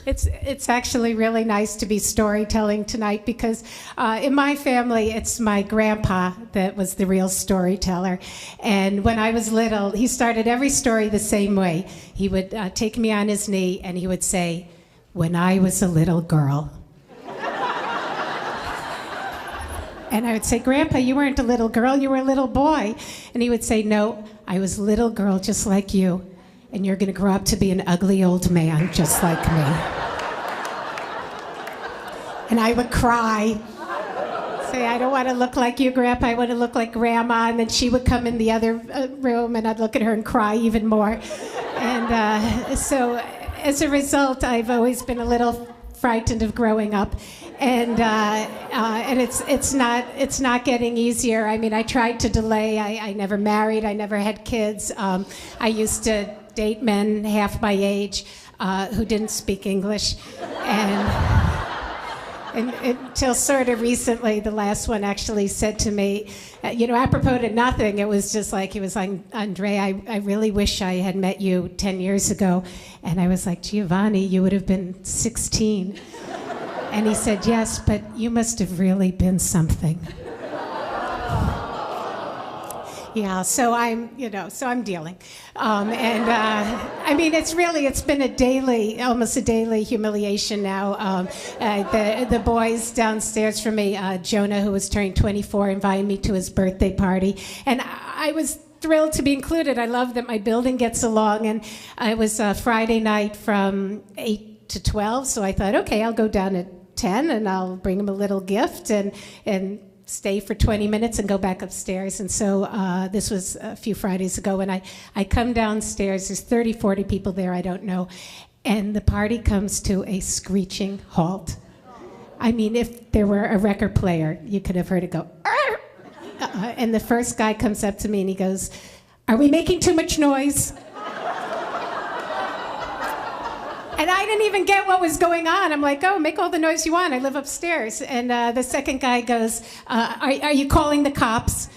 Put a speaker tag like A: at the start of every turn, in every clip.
A: It's actually really nice to be storytelling tonight because in my family, it's my grandpa that was the real storyteller. And when I was little, he started every story the same way. He would take me on his knee and he would say, "When I was a little girl." And I would say, "Grandpa, you weren't a little girl, you were a little boy." And he would say, "No, I was a little girl just like you. And you're going to grow up to be an ugly old man just like me." And I would cry. Say, "I don't want to look like you, Grandpa. I want to look like Grandma." And then she would come in the other room, and I'd look at her and cry even more. And so as a result, I've always been a little frightened of growing up. And it's not getting easier. I mean, I tried to delay. I never married. I never had kids. I used to date men half my age who didn't speak English, and until sort of recently, the last one actually said to me, apropos to nothing, it was just like, he was like, "Andrea, I really wish I had met you 10 years ago." And I was like, "Giovanni, you would have been 16. And he said, "Yes, but you must have really been something." Yeah, so I'm dealing. I mean, it's been almost a daily humiliation now. The boys downstairs from me, Jonah, who was turning 24, invited me to his birthday party. And I was thrilled to be included. I love that my building gets along. And it was Friday night from 8 to 12, so I thought, okay, I'll go down at 10 and I'll bring him a little gift and stay for 20 minutes and go back upstairs. And so this was a few Fridays ago, and I come downstairs. There's 30, 40 people there, I don't know. And the party comes to a screeching halt. I mean, if there were a record player, you could have heard it go, and the first guy comes up to me and he goes, "Are we making too much noise?" And I didn't even get what was going on. I'm like, "Oh, make all the noise you want. I live upstairs." And the second guy goes, are you calling the cops?"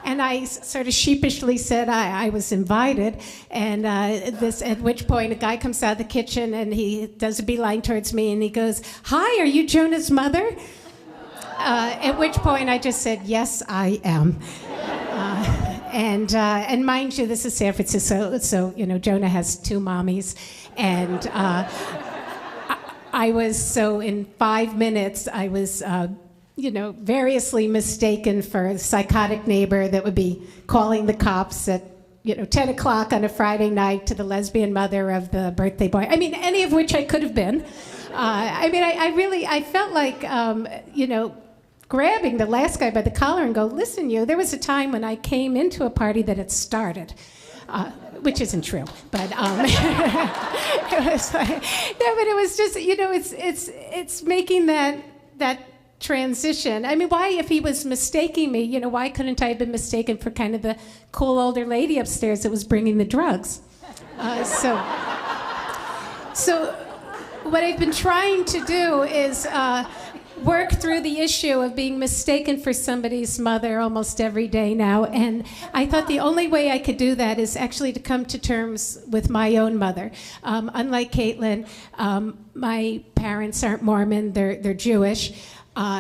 A: And I sort of sheepishly said I was invited. And at which point a guy comes out of the kitchen and he does a beeline towards me and he goes, "Hi, are you Jonah's mother?" At which point I just said, "Yes, I am." And mind you, this is San Francisco, so Jonah has 2 mommies. And in 5 minutes, I was, variously mistaken for a psychotic neighbor that would be calling the cops at, 10 o'clock on a Friday night to the lesbian mother of the birthday boy. I mean, any of which I could have been. I felt like, grabbing the last guy by the collar and go, "Listen, there was a time when I came into a party that had started," which isn't true, but it was just, it's making that transition. I mean, why, if he was mistaking me, why couldn't I have been mistaken for kind of the cool older lady upstairs that was bringing the drugs? So what I've been trying to do is work through the issue of being mistaken for somebody's mother almost every day now. And I thought the only way I could do that is actually to come to terms with my own mother. Unlike Caitlin, my parents aren't Mormon, they're Jewish.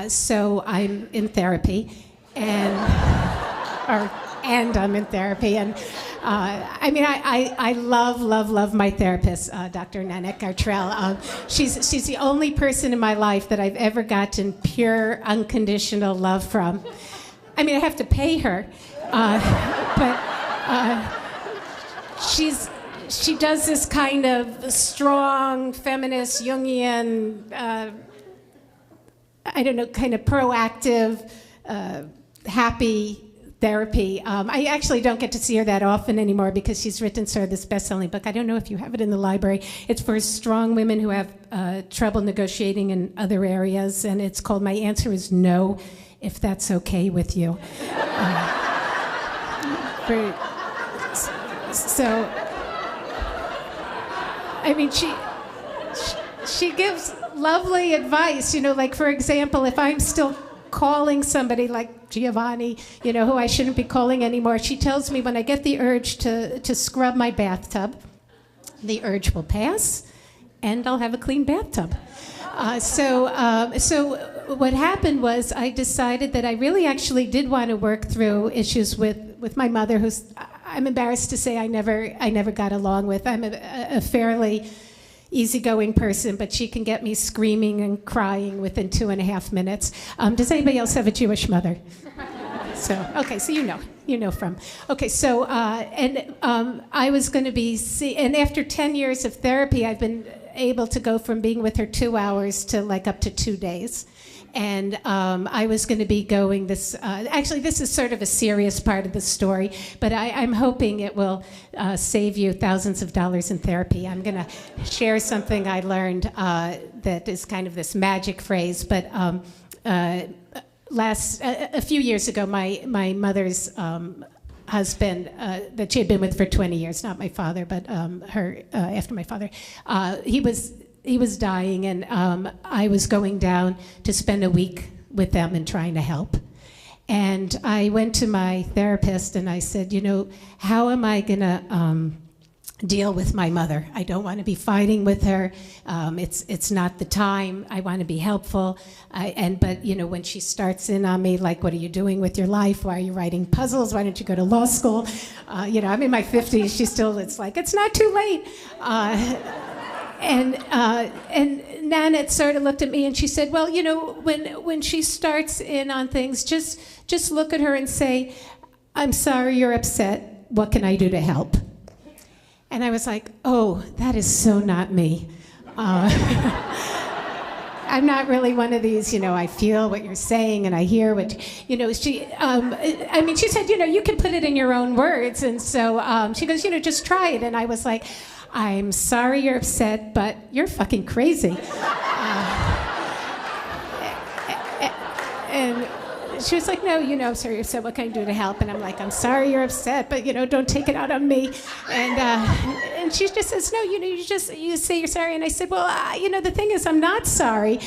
A: So I'm in therapy, and I'm in therapy. And I love my therapist, Dr. Nanek Gartrell. She's the only person in my life that I've ever gotten pure, unconditional love from. I mean, I have to pay her, but she does this kind of strong, feminist, Jungian, kind of proactive, happy therapy. I actually don't get to see her that often anymore because she's written sort of this best-selling book. I don't know if you have it in the library. It's for strong women who have trouble negotiating in other areas, and it's called My Answer is No, If That's Okay With You. She gives lovely advice, like, for example, if I'm still calling somebody like Giovanni, who I shouldn't be calling anymore, she tells me when I get the urge to scrub my bathtub, the urge will pass, and I'll have a clean bathtub. So what happened was I decided that I really actually did want to work through issues with my mother, who's, I'm embarrassed to say, I never got along with. I'm a fairly easygoing person, but she can get me screaming and crying within 2.5 minutes. Does anybody else have a Jewish mother? So, okay, so you know from. Okay, so, I was going to be, and after 10 years of therapy, I've been able to go from being with her 2 hours to like up to 2 days. And I was going to be going this, actually this is sort of a serious part of the story, but I'm hoping it will save you thousands of dollars in therapy. I'm going to share something I learned that is kind of this magic phrase, but a few years ago, my mother's husband that she had been with for 20 years, not my father, but after my father, he was dying, and I was going down to spend a week with them and trying to help. And I went to my therapist and I said, how am I gonna deal with my mother? I don't want to be fighting with her. It's not the time. I want to be helpful. But when she starts in on me, like, what are you doing with your life? Why are you writing puzzles? Why don't you go to law school? I'm in my 50s. It's like, it's not too late. And Nanette sort of looked at me and she said, well, when she starts in on things, just look at her and say, I'm sorry you're upset. What can I do to help? And I was like, oh, that is so not me. I'm not really one of these, I feel what you're saying and I hear what, she said, you can put it in your own words. And so she goes, just try it. And I was like, I'm sorry you're upset, but you're fucking crazy. And she was like, no, I'm sorry you're upset. What can I do to help? And I'm like, I'm sorry you're upset, but, don't take it out on me. And she just says, no, you say you're sorry. And I said, well, the thing is, I'm not sorry.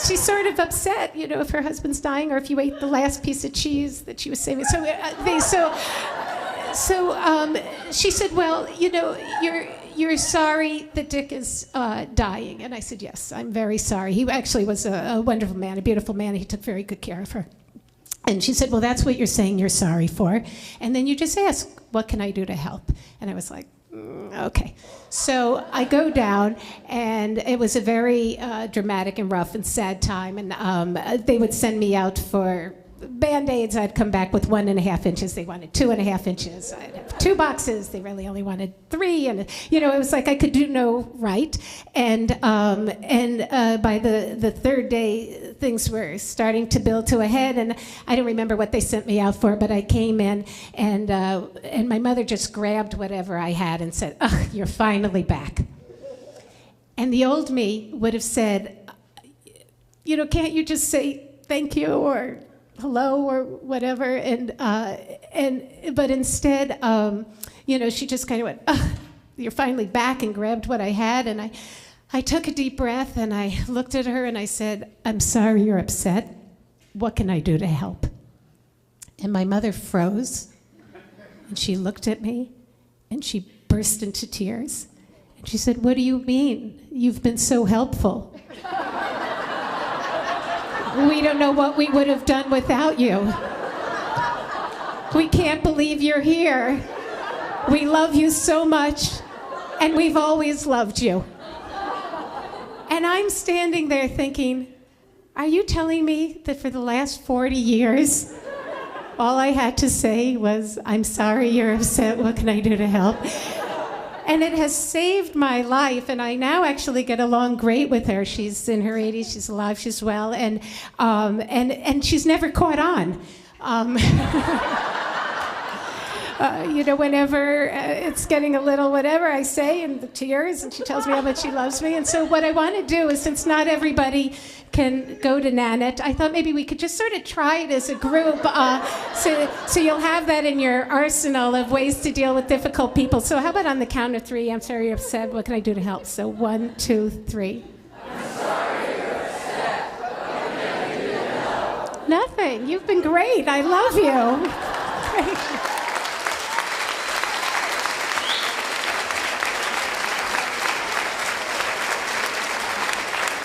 A: She's sort of upset, if her husband's dying or if you ate the last piece of cheese that she was saving. So she said, well, you're sorry that Dick is dying. And I said, yes, I'm very sorry. He actually was a wonderful man, a beautiful man. He took very good care of her. And she said, well, that's what you're saying you're sorry for. And then you just ask, what can I do to help? And I was like, okay. So I go down, and it was a very dramatic and rough and sad time. And they would send me out for Band-Aids. I'd come back with 1.5 inches. They wanted 2.5 inches. I'd have 2 boxes. They really only wanted 3. And, it was like I could do no right. And by the third day, things were starting to build to a head. And I don't remember what they sent me out for, but I came in, and my mother just grabbed whatever I had and said, "Ugh, you're finally back." And the old me would have said, can't you just say thank you or hello or whatever, but instead, she just kind of went, you're finally back, and grabbed what I had, and I took a deep breath, and I looked at her, and I said, I'm sorry you're upset. What can I do to help? And my mother froze, and she looked at me, and she burst into tears, and she said, what do you mean? You've been so helpful. We don't know what we would have done without you. We can't believe you're here. We love you so much, and we've always loved you. And I'm standing there thinking, are you telling me that for the last 40 years, all I had to say was, I'm sorry you're upset, what can I do to help? And it has saved my life, and I now actually get along great with her. She's in her 80s, she's alive, she's well, and she's never caught on. Whenever it's getting a little whatever I say, and the tears, and she tells me how much she loves me. And so what I want to do is, since not everybody can go to Nanette, I thought maybe we could just sort of try it as a group, so you'll have that in your arsenal of ways to deal with difficult people. So how about on the count of 3, I'm sorry you're upset, what can I do to help? So 1, 2, 3.
B: I'm sorry you're upset, what can I do to help?
A: Nothing. You've been great. I love you. Great.